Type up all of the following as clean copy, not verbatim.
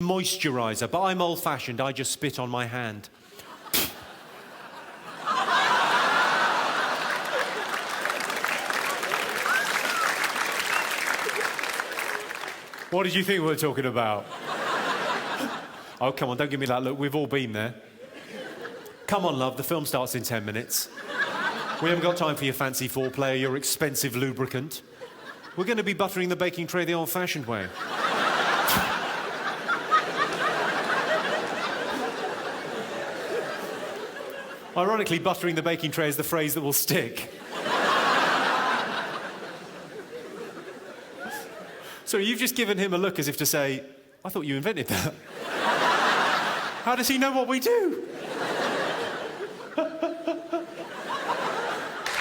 moisturiser, but I'm old-fashioned. I just spit on my hand. What did you think we were talking about? Oh, come on, don't give me that look. We've all been there. Come on, love, the film starts in 10 minutes. We haven't got time for your fancy foreplay or your expensive lubricant. We're going to be buttering the baking tray the old-fashioned way. Ironically, buttering the baking tray is the phrase that will stick. So you've just given him a look as if to say, I thought you invented that. How does he know what we do?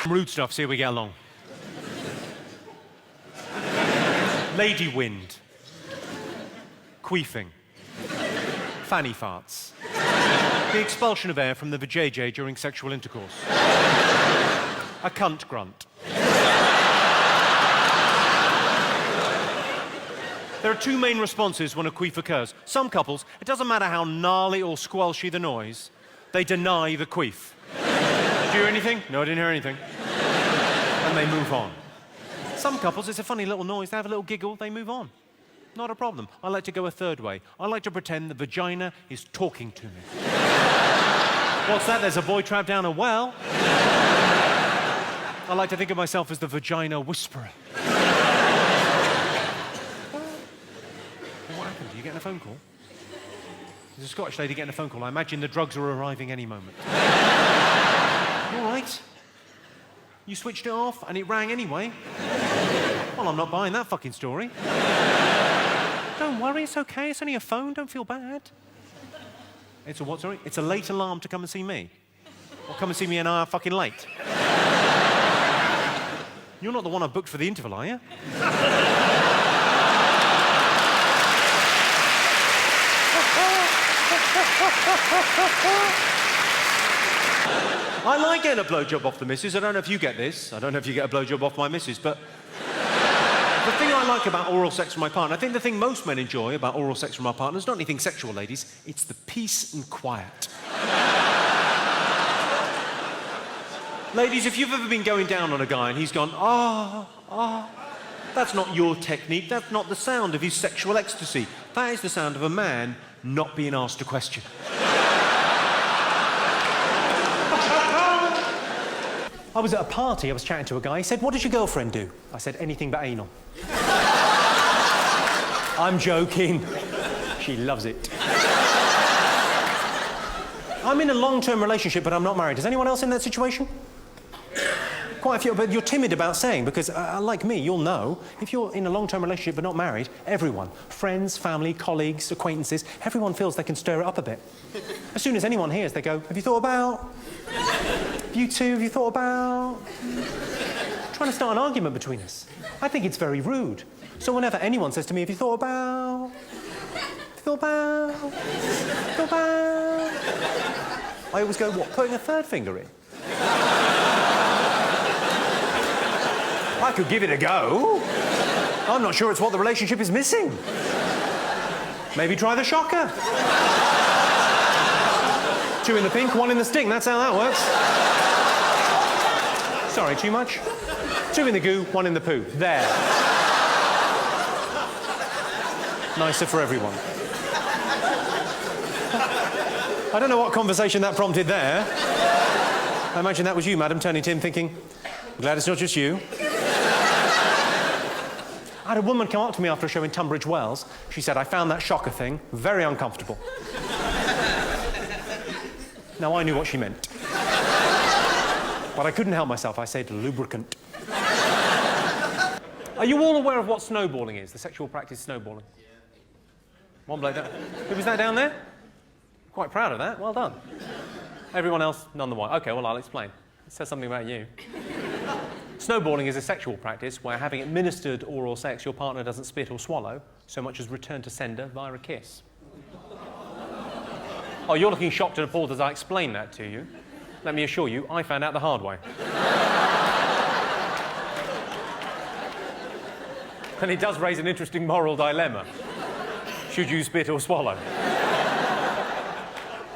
Rude stuff, see how we get along. Lady wind. Queefing. Fanny farts. The expulsion of air from the vajayjay during sexual intercourse. A cunt grunt. There are two main responses when a queef occurs. Some couples, it doesn't matter how gnarly or squelchy the noise, they deny the queef. Did you hear anything? No, I didn't hear anything. And they move on. Some couples, it's a funny little noise, they have a little giggle, they move on. Not a problem. I like to go a third way. I like to pretend the vagina is talking to me. What's that? There's a boy trapped down a well. I like to think of myself as the vagina whisperer. What happened? Are you getting a phone call? There's a Scottish lady getting a phone call. I imagine the drugs are arriving any moment. All right. You switched it off and it rang anyway. Well, I'm not buying that fucking story. Don't worry, it's okay. It's only a phone. Don't feel bad. It's a what, sorry? It's a late alarm to come and see me. Or come and see me an hour fucking late. You're not the one I booked for the interval, are you? I like getting a blowjob off the missus. I don't know if you get this. I don't know if you get a blowjob off my missus, but the thing I like about oral sex with my partner, I think the thing most men enjoy about oral sex with my partner is not anything sexual, ladies. It's the peace and quiet. Ladies, if you've ever been going down on a guy and he's gone, that's not your technique. That's not the sound of his sexual ecstasy. That is the sound of a man not being asked a question. I was at a party, I was chatting to a guy, he said, what does your girlfriend do? I said, anything but anal. I'm joking. She loves it. I'm in a long-term relationship, but I'm not married. Is anyone else in that situation? Quite a few, but you're timid about saying, because like me, you'll know, if you're in a long-term relationship but not married, everyone, friends, family, colleagues, acquaintances, everyone feels they can stir it up a bit. As soon as anyone hears, they go, have you thought about? You two, have you thought about? Trying to start an argument between us. I think it's very rude. So whenever anyone says to me, have you thought about? Have you thought about? Have you thought about? I always go, what, putting a third finger in? I could give it a go. I'm not sure it's what the relationship is missing. Maybe try the shocker. 2 in the pink, 1 in the stink. That's how that works. Sorry, too much? 2 in the goo, 1 in the poo. There. Nicer for everyone. I don't know what conversation that prompted there. I imagine that was you, madam, turning to him thinking, glad it's not just you. I had a woman come up to me after a show in Tunbridge Wells. She said, I found that shocker thing very uncomfortable. Now, I knew what she meant. But I couldn't help myself. I said lubricant. Are you all aware of what snowballing is, the sexual practice snowballing? Yeah. One bloke down. Who was that down there? Quite proud of that. Well done. Everyone else, none the while. OK, well, I'll explain. It says something about you. Snowballing is a sexual practice where, having administered oral sex, your partner doesn't spit or swallow so much as return to sender via a kiss. Oh, you're looking shocked and appalled as I explain that to you. Let me assure you, I found out the hard way. And it does raise an interesting moral dilemma. Should you spit or swallow?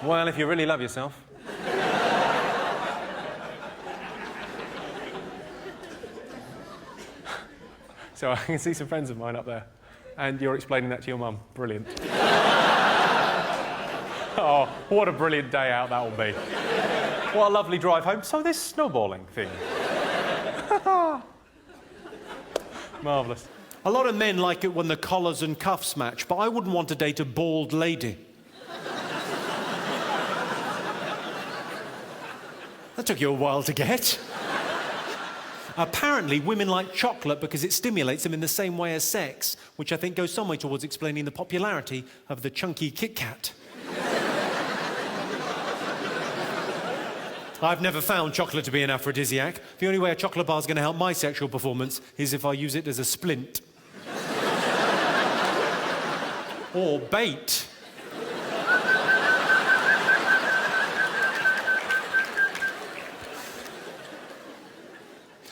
Well, if you really love yourself. So I can see some friends of mine up there, and you're explaining that to your mum. Brilliant. Oh, what a brilliant day out that will be. What a lovely drive home. So this snowballing thing. Marvellous. A lot of men like it when the collars and cuffs match, but I wouldn't want to date a bald lady. That took you a while to get. Apparently, women like chocolate because it stimulates them in the same way as sex, which I think goes some way towards explaining the popularity of the chunky Kit Kat. I've never found chocolate to be an aphrodisiac. The only way a chocolate bar is going to help my sexual performance is if I use it as a splint. Or bait.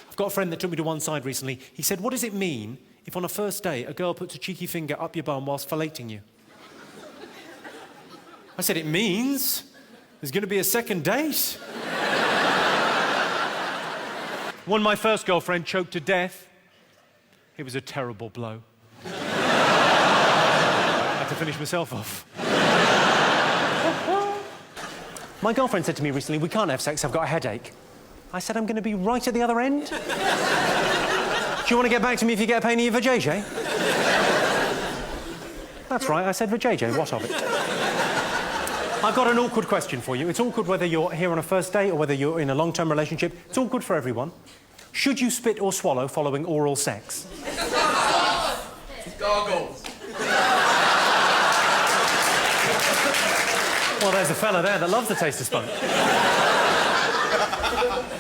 I've got a friend that took me to one side recently. He said, what does it mean if on a first date a girl puts a cheeky finger up your bum whilst filleting you? I said, it means there's going to be a second date. When my first girlfriend choked to death, it was a terrible blow. I had to finish myself off. My girlfriend said to me recently, we can't have sex, I've got a headache. I said, I'm going to be right at the other end. Do you want to get back to me if you get a pain in your vajayjay? That's right, I said vajayjay, what of it? I've got an awkward question for you. It's awkward whether you're here on a first date or whether you're in a long-term relationship. It's awkward for everyone. Should you spit or swallow following oral sex? Gargles. Well, there's a fella there that loves the taste of spunk.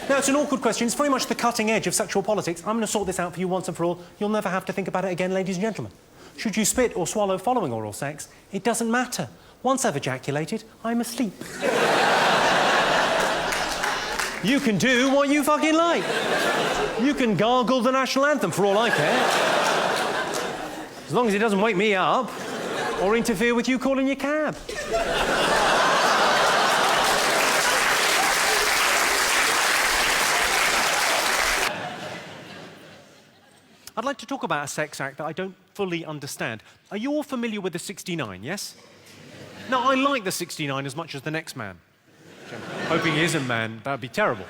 Now, it's an awkward question. It's very much the cutting edge of sexual politics. I'm going to sort this out for you once and for all. You'll never have to think about it again, ladies and gentlemen. Should you spit or swallow following oral sex? It doesn't matter. Once I've ejaculated, I'm asleep. You can do what you fucking like. You can gargle the national anthem for all I care. As long as it doesn't wake me up or interfere with you calling your cab. I'd like to talk about a sex act that I don't fully understand. Are you all familiar with the 69, yes? No, I like the 69 as much as the next man. Hoping he isn't man, that'd be terrible.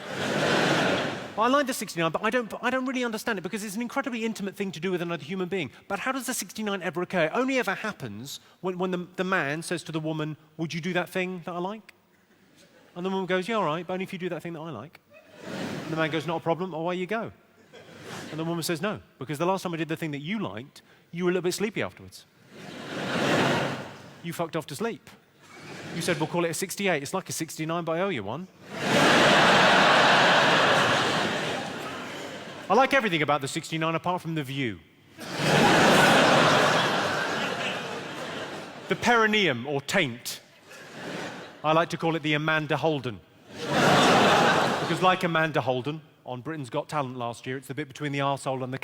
I like the 69, but I don't really understand it because it's an incredibly intimate thing to do with another human being. But how does the 69 ever occur? It only ever happens when the man says to the woman, would you do that thing that I like? And the woman goes, yeah, all right, but only if you do that thing that I like. And the man goes, not a problem, away you go. And the woman says, no, because the last time I did the thing that you liked, you were a little bit sleepy afterwards. You fucked off to sleep. You said, we'll call it a 68. It's like a 69, but I owe you one. I like everything about the 69 apart from the view. The perineum, or taint. I like to call it the Amanda Holden. Because like Amanda Holden, on Britain's Got Talent last year, it's the bit between the arsehole and the